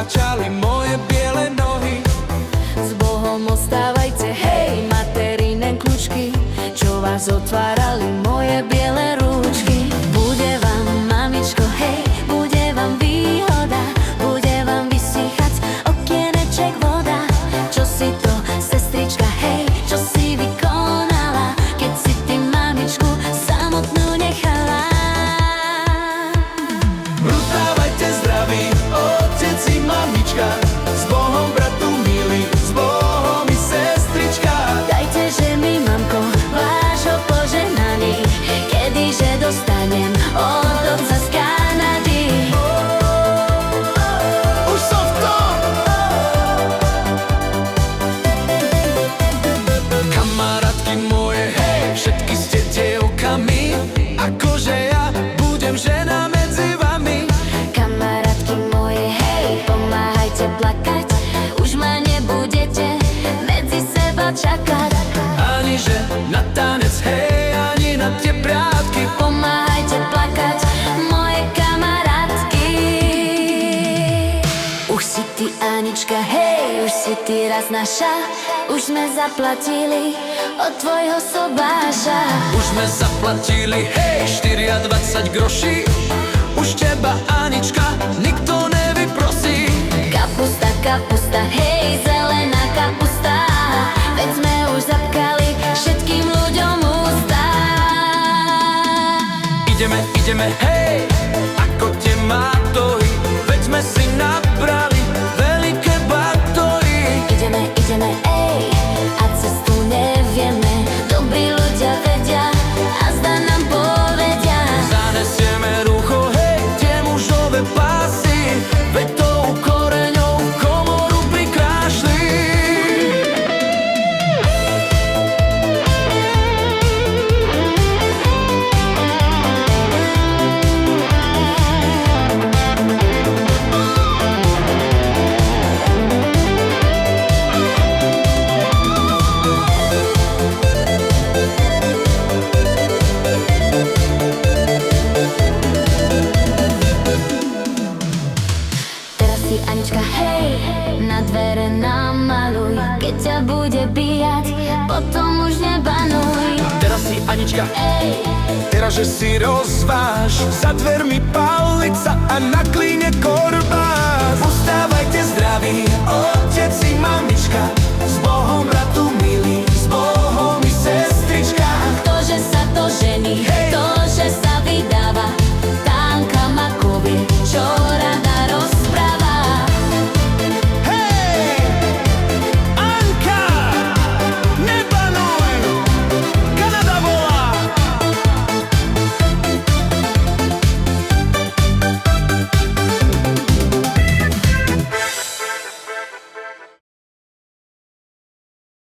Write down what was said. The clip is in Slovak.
začali moje biele nohy. S Bohom ostávajte, hej, materine kľúčky, čo vás otvárali moje biele rúčky. Bude vám, mamičko, hej, bude vám výhoda, bude vám vysychať okieneček voda. Čo si to, sestrička, hej, čo si vykonala, keď si ty mamičku samotnú nechala? Vstávajte zdraví, otec i mamička, s Bohom bratu milý, s Bohom i sestrička. Dajte, že mi, mamko, vášho požehnaní, kedyže dostanem od otca z Kanady. Už som v tom. Kamarátky moje, hej, všetky ste dievkami, akože ja budem žena medzi vami. Kamarátky moje, hej, pomáhajte plakať, už ma nebudete medzi seba čakať. Ani že na tanec, hej, ani na tie prátky. Pomáhajte plakať, moje kamarátky. Už si ty, Anička, hej, už si ty raz naša, už sme zaplatili od tvojho sobáša. Už sme zaplatili, hej, 24 groší. Už teba, Anička, nikto nevyprosí. Kapusta, kapusta, hej, zelená kapusta, veď sme už zapkali všetkým ľuďom ústa. Ideme, hej, ako tie mátohy, veď sme si nabrali veľké batohy. Ideme, ej, a cestu nevieme, dobrí ľudia vedia a zda nám povedia. Zanesieme rucho, hej, tie mužové pásy, veď tou koreňou komoru prikrášli. Teraz si, Anička, hej, na dvere namaluj, keď ťa bude bijať, potom už nebanuj. Teraz si, Anička, Ej, teraz, že si rozváž, za dvermi palica a na klíne korbáč. Vstávajte zdraví, otec i mamička,